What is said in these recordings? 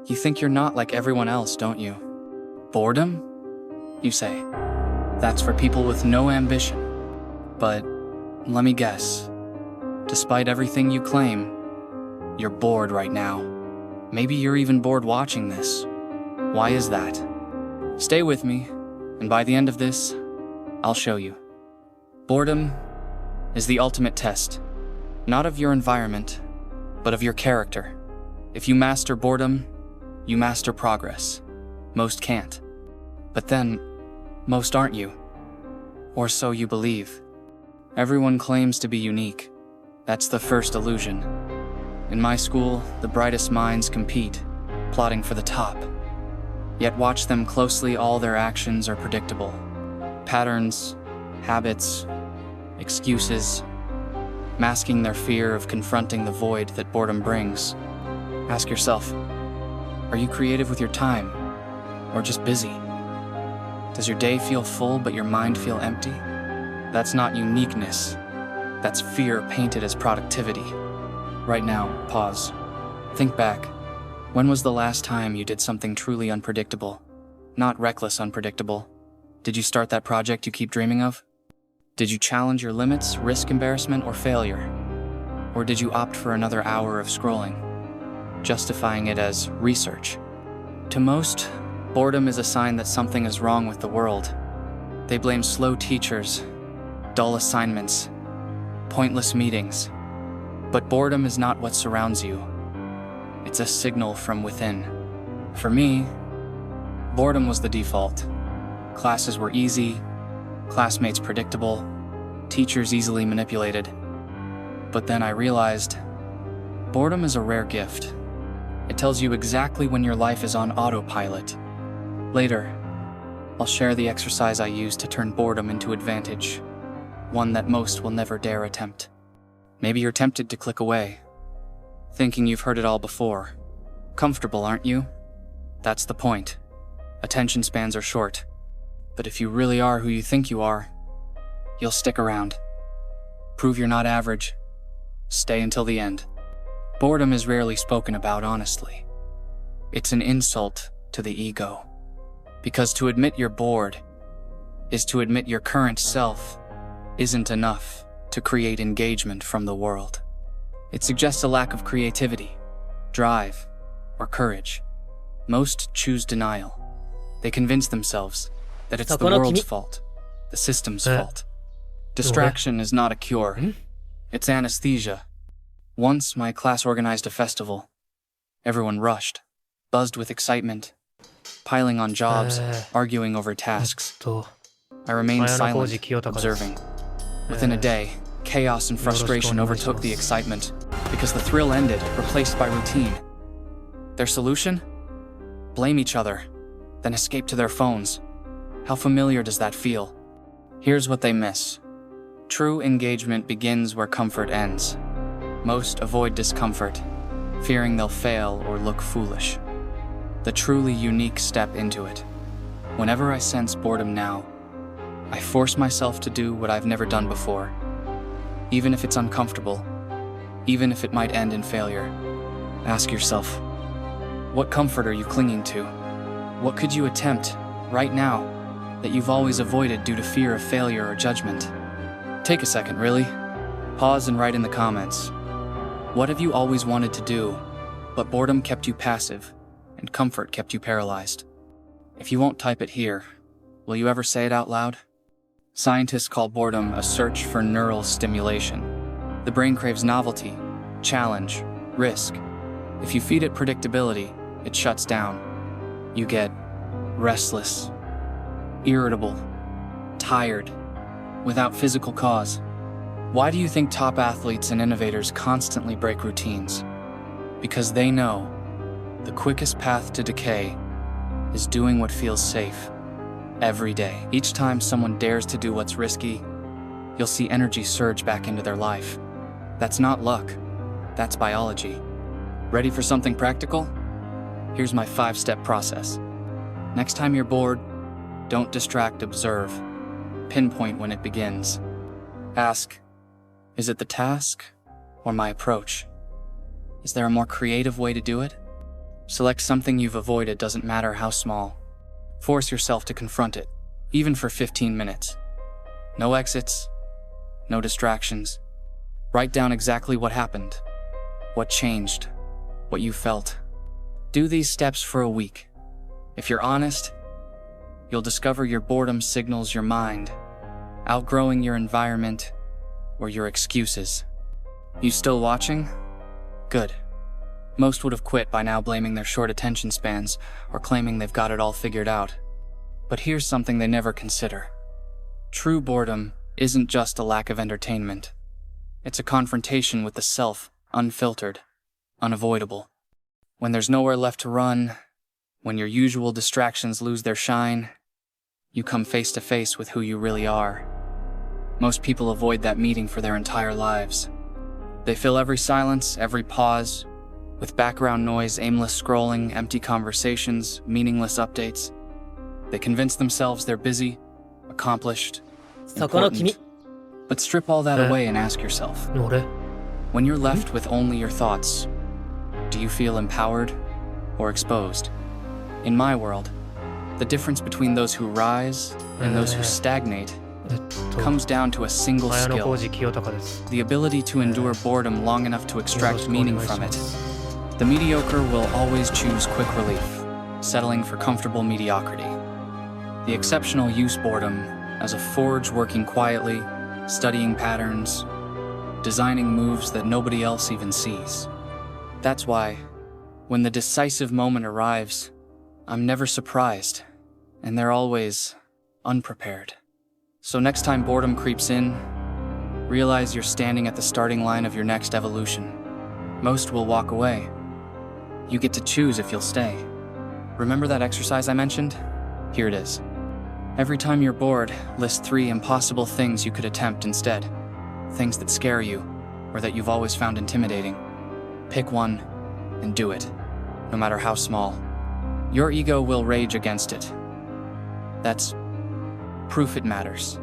You think you're not like everyone else, don't you? Boredom? You say. That's for people with no ambition. But let me guess. Despite everything you claim, you're bored right now. Maybe you're even bored watching this. Why is that? Stay with me, and by the end of this, I'll show you. Boredom is the ultimate test, not of your environment, but of your character. If you master boredom, you master progress. Most can't. But then, most aren't you. Or so you believe. Everyone claims to be unique. That's the first illusion. In my school, the brightest minds compete, plotting for the top. Yet watch them closely, all their actions are predictable. Patterns, habits, excuses, masking their fear of confronting the void that boredom brings. Ask yourself, are you creative with your time, or just busy? Does your day feel full but your mind feel empty? That's not uniqueness. That's fear painted as productivity. Right now, pause. Think back. When was the last time you did something truly unpredictable? Not reckless unpredictable. Did you start that project you keep dreaming of? Did you challenge your limits, risk embarrassment, or failure? Or did you opt for another hour of scrolling, justifying it as research? To most, boredom is a sign that something is wrong with the world. They blame slow teachers, dull assignments, pointless meetings. But boredom is not what surrounds you. It's a signal from within. For me, boredom was the default. Classes were easy, classmates predictable, teachers easily manipulated. But then I realized, boredom is a rare gift. It tells you exactly when your life is on autopilot. Later, I'll share the exercise I used to turn boredom into advantage, one that most will never dare attempt. Maybe you're tempted to click away, thinking you've heard it all before. Comfortable, aren't you? That's the point. Attention spans are short. But if you really are who you think you are, you'll stick around. Prove you're not average. Stay until the end. Boredom is rarely spoken about honestly. It's an insult to the ego. Because to admit you're bored is to admit your current self isn't enough to create engagement from the world. It suggests a lack of creativity, drive, or courage. Most choose denial. They convince themselves that it's the world's fault, the system's fault. Distraction is not a cure. It's anesthesia. Once my class organized a festival. Everyone rushed, buzzed with excitement, piling on jobs, arguing over tasks. I remained silent, observing. Within a day, chaos and frustration overtook the excitement because the thrill ended, replaced by routine. Their solution? Blame each other, then escape to their phones. How familiar does that feel? Here's what they miss. True engagement begins where comfort ends. Most avoid discomfort, fearing they'll fail or look foolish. The truly unique step into it. Whenever I sense boredom now, I force myself to do what I've never done before. Even if it's uncomfortable, even if it might end in failure. Ask yourself, what comfort are you clinging to? What could you attempt, right now, that you've always avoided due to fear of failure or judgment? Take a second, really. Pause and write in the comments. What have you always wanted to do, but boredom kept you passive, and comfort kept you paralyzed? If you won't type it here, will you ever say it out loud? Scientists call boredom a search for neural stimulation. The brain craves novelty, challenge, risk. If you feed it predictability, it shuts down. You get restless, irritable, tired, without physical cause. Why do you think top athletes and innovators constantly break routines? Because they know the quickest path to decay is doing what feels safe every day. Each time someone dares to do what's risky, you'll see energy surge back into their life. That's not luck, that's biology. Ready for something practical? Here's my 5-step process. Next time you're bored, don't distract, observe. Pinpoint when it begins. Ask, is it the task or my approach? Is there a more creative way to do it? Select something you've avoided, doesn't matter how small. Force yourself to confront it, even for 15 minutes. No exits, no distractions. Write down exactly what happened, what changed, what you felt. Do these steps for a week. If you're honest, you'll discover your boredom signals your mind, outgrowing your environment or your excuses. You still watching? Good. Most would have quit by now, blaming their short attention spans or claiming they've got it all figured out. But here's something they never consider. True boredom isn't just a lack of entertainment. It's a confrontation with the self, unfiltered, unavoidable. When there's nowhere left to run, when your usual distractions lose their shine, you come face to face with who you really are. Most people avoid that meeting for their entire lives. They fill every silence, every pause, with background noise, aimless scrolling, empty conversations, meaningless updates. They convince themselves they're busy, accomplished, important. But strip all that away and ask yourself, when you're left with only your thoughts, do you feel empowered or exposed? In my world, the difference between those who rise and those who stagnate comes down to a single skill: Ayanokoji Kiyotaka. the ability to endure boredom long enough to extract meaning from it. The mediocre will always choose quick relief, settling for comfortable mediocrity. The exceptional use boredom as a forge, working quietly, studying patterns, designing moves that nobody else even sees. That's why, when the decisive moment arrives, I'm never surprised, and they're always unprepared. So next time boredom creeps in, realize you're standing at the starting line of your next evolution. Most will walk away. You get to choose if you'll stay. Remember that exercise I mentioned? Here it is. Every time you're bored, list 3 impossible things you could attempt instead. Things that scare you, or that you've always found intimidating. Pick one and do it, no matter how small. Your ego will rage against it. That's proof it matters.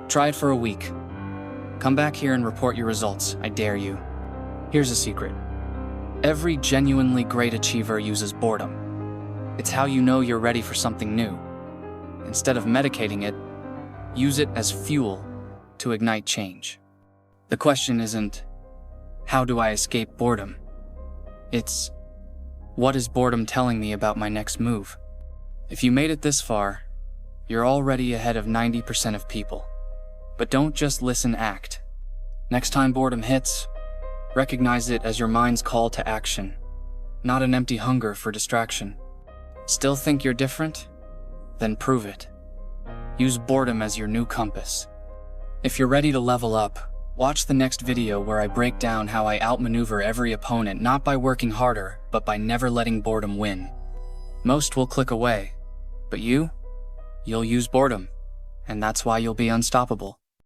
Try it for a week. Come back here and report your results, I dare you. Here's a secret. Every genuinely great achiever uses boredom. It's how you know you're ready for something new. Instead of medicating it, use it as fuel to ignite change. The question isn't, how do I escape boredom? It's, what is boredom telling me about my next move? If you made it this far, you're already ahead of 90% of people. But don't just listen, act. Next time boredom hits, recognize it as your mind's call to action, not an empty hunger for distraction. Still think you're different? Then prove it. Use boredom as your new compass. If you're ready to level up, watch the next video where I break down how I outmaneuver every opponent, not by working harder, but by never letting boredom win. Most will click away, but you'll use boredom, and that's why you'll be unstoppable.